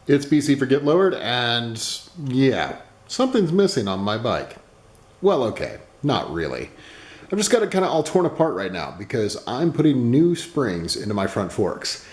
It's BC for Get Lowered, and yeah, something's missing on my bike. Well, okay, not really. I've just got it kind of all torn apart right now because I'm putting new springs into my front forks.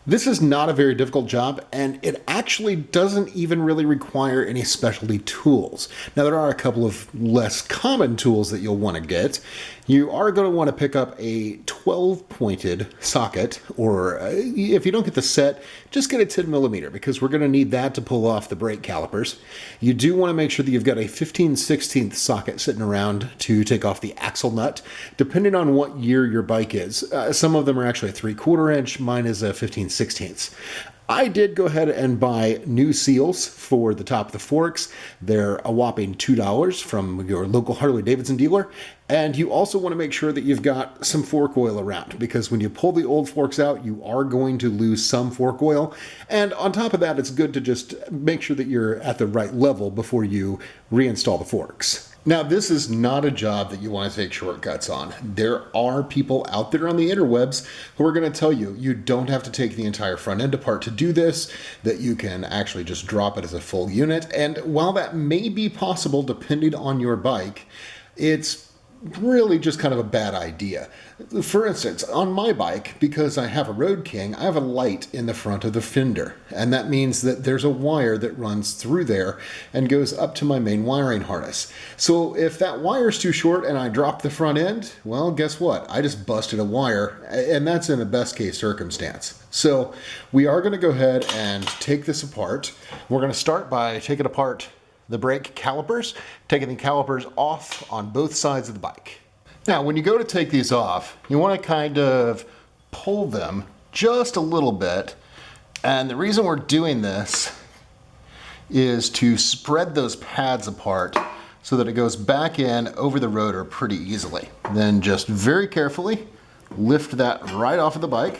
This is not a very difficult job, and it actually doesn't even really require any specialty tools. Now, there are a couple of less common tools that you'll want to get. You are going to want to pick up a 12-pointed socket, or if you don't get the set, just get a 10 millimeter because we're going to need that to pull off the brake calipers. You do want to make sure that you've got a 15/16 socket sitting around to take off the axle nut, depending on what year your bike is. Some of them are actually a 3/4 inch. Mine is a 15/16. I did go ahead and buy new seals for the top of the forks. They're a whopping $2 from your local Harley Davidson dealer. And you also want to make sure that you've got some fork oil around, because when you pull the old forks out, you are going to lose some fork oil. And on top of that, it's good to just make sure that you're at the right level before you reinstall the forks. Now, this is not a job that you want to take shortcuts on. There are people out there on the interwebs who are going to tell you you don't have to take the entire front end apart to do this, that you can actually just drop it as a full unit. And while that may be possible depending on your bike, it's really just kind of a bad idea. For instance, on my bike, because I have a Road King, I have a light in the front of the fender, and that means that there's a wire that runs through there and goes up to my main wiring harness. So if that wire's too short and I drop the front end, well, guess what? I just busted a wire, and that's in a best case circumstance. So we are going to go ahead and take this apart. We're going to start by taking apart the brake calipers, taking the calipers off on both sides of the bike. Now, when you go to take these off, you want to kind of pull them just a little bit. And the reason we're doing this is to spread those pads apart so that it goes back in over the rotor pretty easily. Then just very carefully lift that right off of the bike,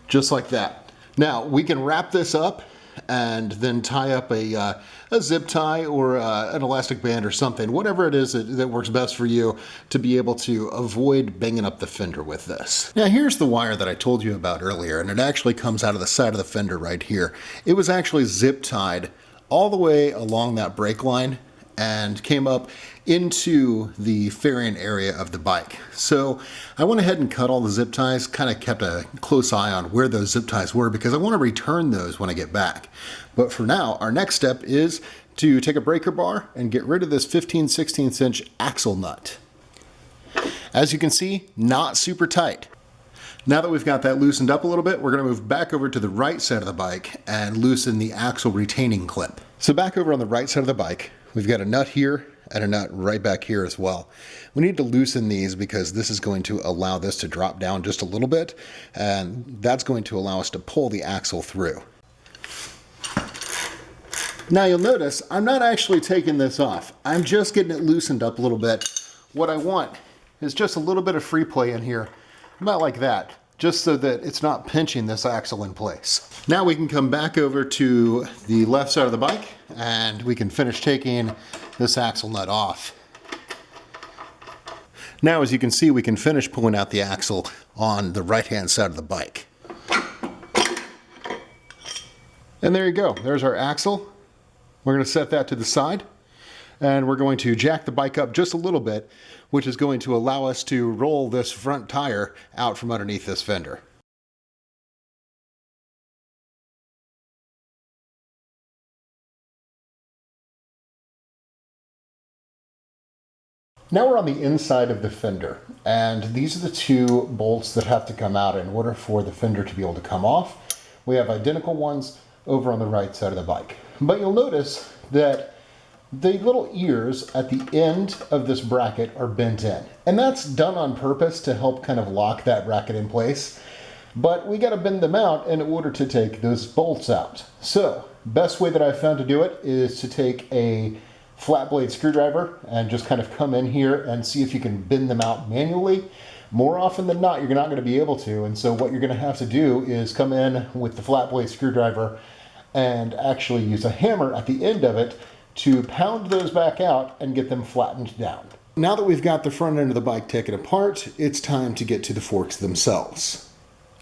just like that. Now, we can wrap this up and then tie up a zip tie or an elastic band or something, whatever it is that works best for you to be able to avoid banging up the fender with this. Now, here's the wire that I told you about earlier, and it actually comes out of the side of the fender right here. It was actually zip tied all the way along that brake line and came up into the fairing area of the bike. So I went ahead and cut all the zip ties, kind of kept a close eye on where those zip ties were because I want to return those when I get back. But for now, our next step is to take a breaker bar and get rid of this 15/16 inch axle nut. As you can see, not super tight. Now that we've got that loosened up a little bit, we're going to move back over to the right side of the bike and loosen the axle retaining clip. So back over on the right side of the bike, we've got a nut here and a nut right back here as well. We need to loosen these because this is going to allow this to drop down just a little bit, and that's going to allow us to pull the axle through. Now you'll notice I'm not actually taking this off. I'm just getting it loosened up a little bit. What I want is just a little bit of free play in here, about like that, just so that it's not pinching this axle in place. Now we can come back over to the left side of the bike and we can finish taking this axle nut off. Now, as you can see, we can finish pulling out the axle on the right-hand side of the bike. And there you go. There's our axle. We're going to set that to the side, and we're going to jack the bike up just a little bit, which is going to allow us to roll this front tire out from underneath this fender. Now we're on the inside of the fender, and these are the two bolts that have to come out in order for the fender to be able to come off. We have identical ones over on the right side of the bike. But you'll notice that the little ears at the end of this bracket are bent in. And that's done on purpose to help kind of lock that bracket in place. But we got to bend them out in order to take those bolts out. So, best way that I've found to do it is to take a flat blade screwdriver and just kind of come in here and see if you can bend them out manually. More often than not, you're not going to be able to. And so what you're going to have to do is come in with the flat blade screwdriver and actually use a hammer at the end of it to pound those back out and get them flattened down. Now that we've got the front end of the bike taken apart, it's time to get to the forks themselves.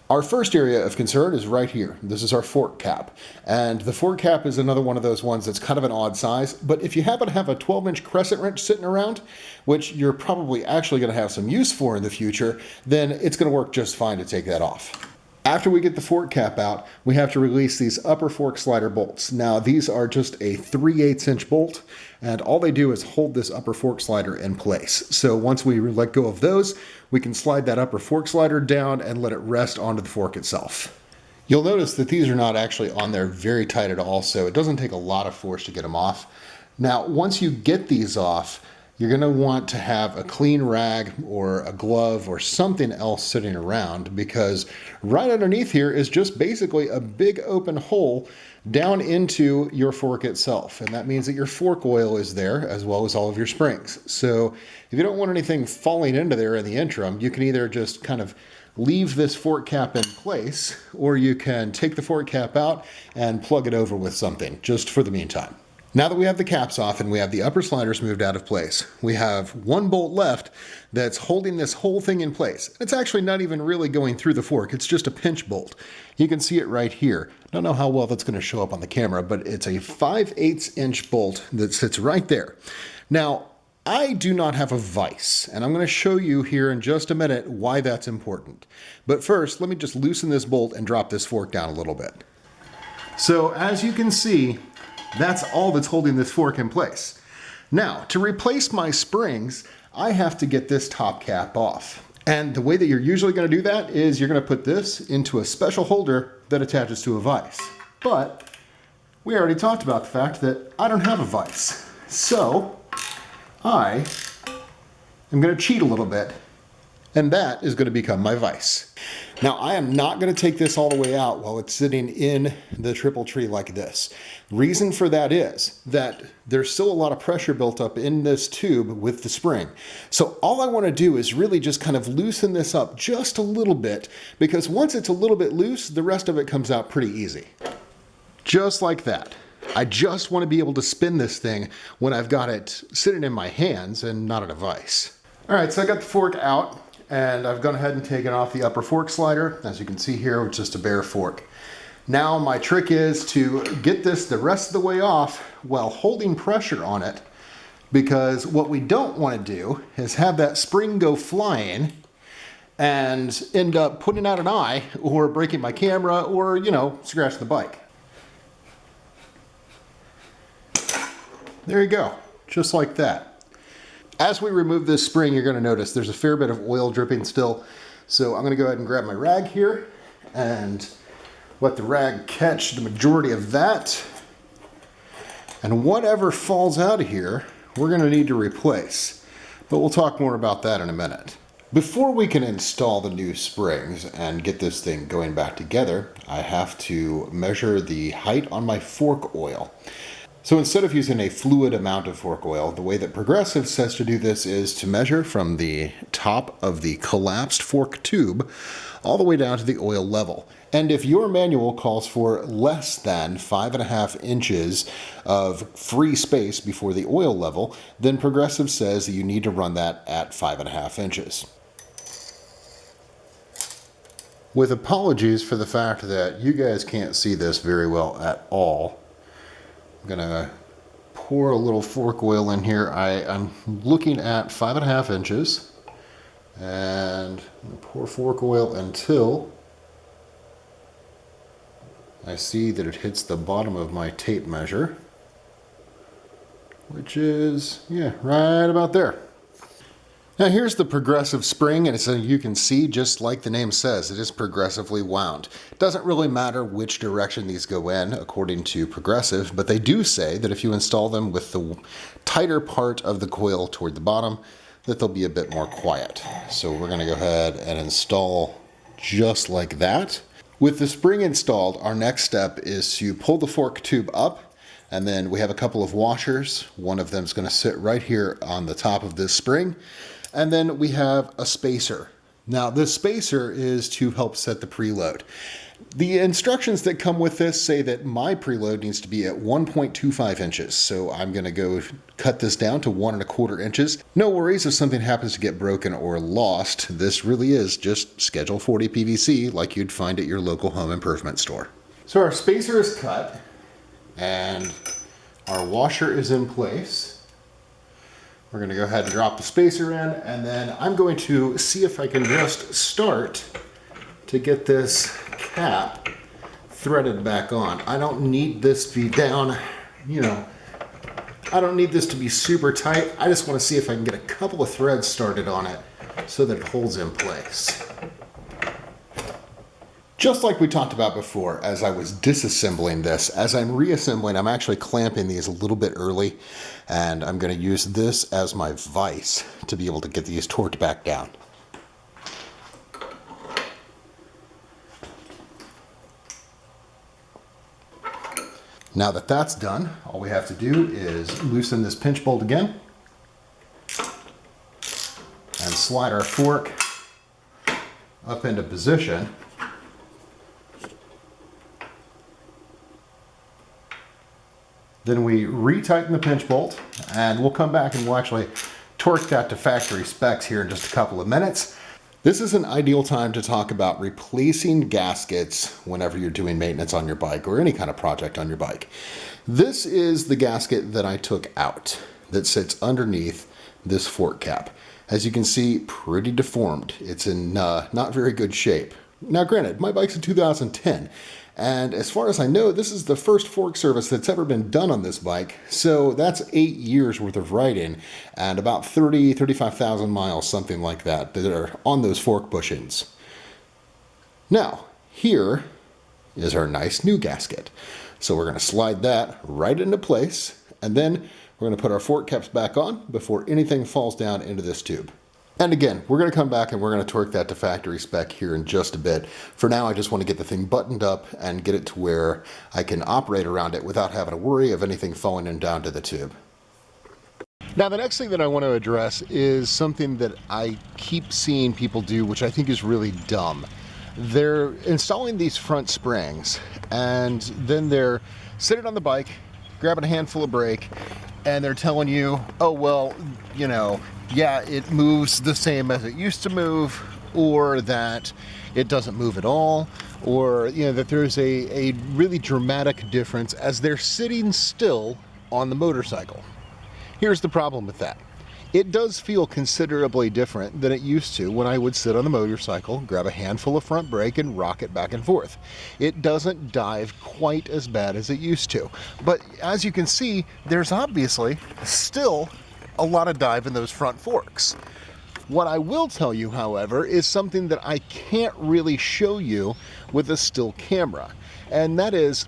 Our first area of concern is right here. This is our fork cap. And the fork cap is another one of those ones that's kind of an odd size, but if you happen to have a 12-inch crescent wrench sitting around, which you're probably actually going to have some use for in the future, then it's going to work just fine to take that off. After we get the fork cap out, we have to release these upper fork slider bolts. Now, these are just a 3/8 inch bolt, and all they do is hold this upper fork slider in place. So once we let go of those, we can slide that upper fork slider down and let it rest onto the fork itself. You'll notice that these are not actually on there very tight at all, so it doesn't take a lot of force to get them off. Now, once you get these off, you're going to want to have a clean rag or a glove or something else sitting around, because right underneath here is just basically a big open hole down into your fork itself. And that means that your fork oil is there as well as all of your springs. So if you don't want anything falling into there in the interim, you can either just kind of leave this fork cap in place, or you can take the fork cap out and plug it over with something just for the meantime. Now that we have the caps off and we have the upper sliders moved out of place, we have one bolt left that's holding this whole thing in place. It's actually not even really going through the fork, it's just a pinch bolt. You can see it right here. Don't know how well that's going to show up on the camera, but it's a 5/8 inch bolt that sits right there. Now, I do not have a vise, and I'm going to show you here in just a minute why that's important. But first, let me just loosen this bolt and drop this fork down a little bit. So as you can see, that's all that's holding this fork in place. Now, to replace my springs, I have to get this top cap off. And the way that you're usually going to do that is you're going to put this into a special holder that attaches to a vise. But we already talked about the fact that I don't have a vise. So I am going to cheat a little bit, and that is going to become my vise. Now, I am not going to take this all the way out while it's sitting in the triple tree like this. Reason for that is that there's still a lot of pressure built up in this tube with the spring. So all I want to do is really just kind of loosen this up just a little bit, because once it's a little bit loose, the rest of it comes out pretty easy. Just like that. I just want to be able to spin this thing when I've got it sitting in my hands and not in a vise. All right, so I got the fork out, and I've gone ahead and taken off the upper fork slider. As you can see here, it's just a bare fork. Now my trick is to get this the rest of the way off while holding pressure on it, because what we don't want to do is have that spring go flying and end up putting out an eye or breaking my camera or, scratch the bike. There you go, just like that. As we remove this spring, you're going to notice there's a fair bit of oil dripping still. So I'm going to go ahead and grab my rag here and let the rag catch the majority of that. And whatever falls out of here, we're going to need to replace. But we'll talk more about that in a minute. Before we can install the new springs and get this thing going back together, I have to measure the height on my fork oil. So instead of using a fluid amount of fork oil, the way that Progressive says to do this is to measure from the top of the collapsed fork tube all the way down to the oil level. And if your manual calls for less than 5.5 inches of free space before the oil level, then Progressive says that you need to run that at 5.5 inches. With apologies for the fact that you guys can't see this very well at all, I'm gonna pour a little fork oil in here. I'm looking at 5.5 inches, and I'm gonna pour fork oil until I see that it hits the bottom of my tape measure, which is, right about there. Now here's the Progressive spring, and you can see, just like the name says, it is progressively wound. It doesn't really matter which direction these go in according to Progressive, but they do say that if you install them with the tighter part of the coil toward the bottom, that they'll be a bit more quiet. So we're going to go ahead and install just like that. With the spring installed, our next step is to pull the fork tube up, and then we have a couple of washers. One of them is going to sit right here on the top of this spring. And then we have a spacer. Now this spacer is to help set the preload. The instructions that come with this say that my preload needs to be at 1.25 inches, so I'm going to go cut this down to 1.25 inches. No worries if something happens to get broken or lost. This really is just Schedule 40 PVC like you'd find at your local home improvement store. So our spacer is cut and our washer is in place. We're going to go ahead and drop the spacer in, and then I'm going to see if I can just start to get this cap threaded back on. I don't need this to be down, I don't need this to be super tight. I just want to see if I can get a couple of threads started on it so that it holds in place. Just like we talked about before, as I was disassembling this, as I'm reassembling, I'm actually clamping these a little bit early, and I'm going to use this as my vise to be able to get these torqued back down. Now that that's done, all we have to do is loosen this pinch bolt again and slide our fork up into position. Then we retighten the pinch bolt, and we'll come back and we'll actually torque that to factory specs here in just a couple of minutes. This is an ideal time to talk about replacing gaskets whenever you're doing maintenance on your bike or any kind of project on your bike. This is the gasket that I took out that sits underneath this fork cap. As you can see, pretty deformed. It's in not very good shape. Now granted, my bike's a 2010, and as far as I know, this is the first fork service that's ever been done on this bike, so that's 8 years worth of riding and about 35,000 miles, something like that are on those fork bushings. Now, here is our nice new gasket. So we're going to slide that right into place, and then we're going to put our fork caps back on before anything falls down into this tube. And again, we're going to come back and we're going to torque that to factory spec here in just a bit. For now, I just want to get the thing buttoned up and get it to where I can operate around it without having to worry of anything falling in down to the tube. Now, the next thing that I want to address is something that I keep seeing people do, which I think is really dumb. They're installing these front springs, and then they're sitting on the bike, grabbing a handful of brake, and they're telling you, oh, well, yeah, it moves the same as it used to move, or that it doesn't move at all, or that there's a really dramatic difference as they're sitting still on the motorcycle. Here's the problem with that. It does feel considerably different than it used to when I would sit on the motorcycle, grab a handful of front brake, and rock it back and forth. It doesn't dive quite as bad as it used to. But as you can see, there's obviously still a lot of dive in those front forks. What I will tell you, however, is something that I can't really show you with a still camera. And that is,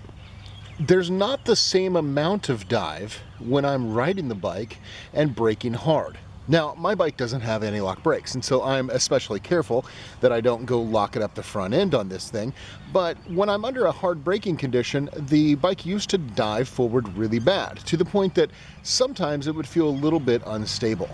there's not the same amount of dive when I'm riding the bike and braking hard. Now, my bike doesn't have anti-lock brakes, and so I'm especially careful that I don't go locking up the front end on this thing. But when I'm under a hard braking condition, the bike used to dive forward really bad, to the point that sometimes it would feel a little bit unstable.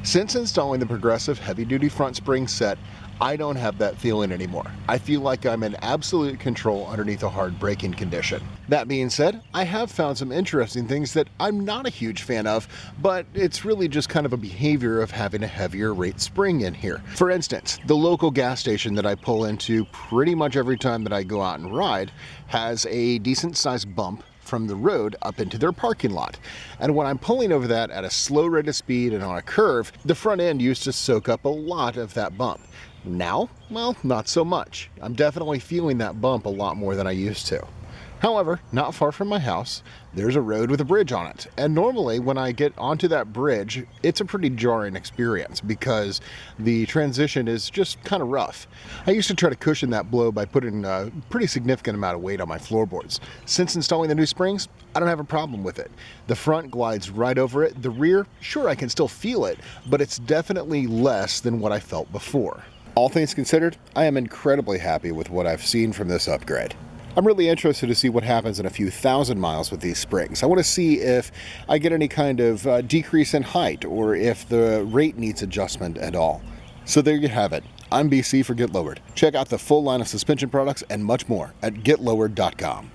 Since installing the Progressive heavy-duty front spring set, I don't have that feeling anymore. I feel like I'm in absolute control underneath a hard braking condition. That being said, I have found some interesting things that I'm not a huge fan of, but it's really just kind of a behavior of having a heavier rate spring in here. For instance, the local gas station that I pull into pretty much every time that I go out and ride has a decent sized bump from the road up into their parking lot. And when I'm pulling over that at a slow rate of speed and on a curve, the front end used to soak up a lot of that bump. Now, well, not so much. I'm definitely feeling that bump a lot more than I used to. However, not far from my house, there's a road with a bridge on it. And normally when I get onto that bridge, it's a pretty jarring experience because the transition is just kind of rough. I used to try to cushion that blow by putting a pretty significant amount of weight on my floorboards. Since installing the new springs, I don't have a problem with it. The front glides right over it. The rear, sure, I can still feel it, but it's definitely less than what I felt before. All things considered, I am incredibly happy with what I've seen from this upgrade. I'm really interested to see what happens in a few thousand miles with these springs. I want to see if I get any kind of decrease in height or if the rate needs adjustment at all. So there you have it. I'm BC for Get Lowered. Check out the full line of suspension products and much more at getlowered.com.